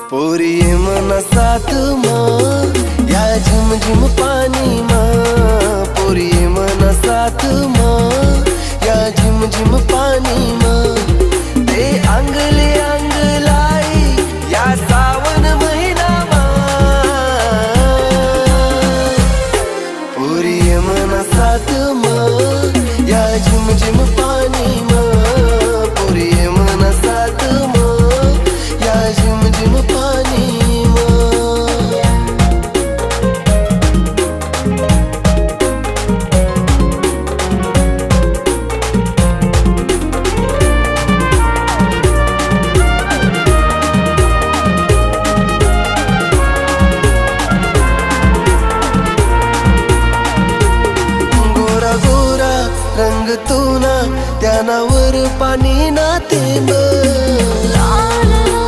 पोरी ये मना साथ माँ या झिम झिम पानी माँ। पोरी ये मना साथ माँ या झिम झिम पानी माँ। ते अंगले अंग लाई या सावन महिना माँ। पोरी ये मना साथ माँ या झिम झिम पानी माँ। पोरी ये मना साथ माँ या झिम झिम पानी माँ। गोरा गोरा रंग तू ना त्यानावर पाणी ना थेंब।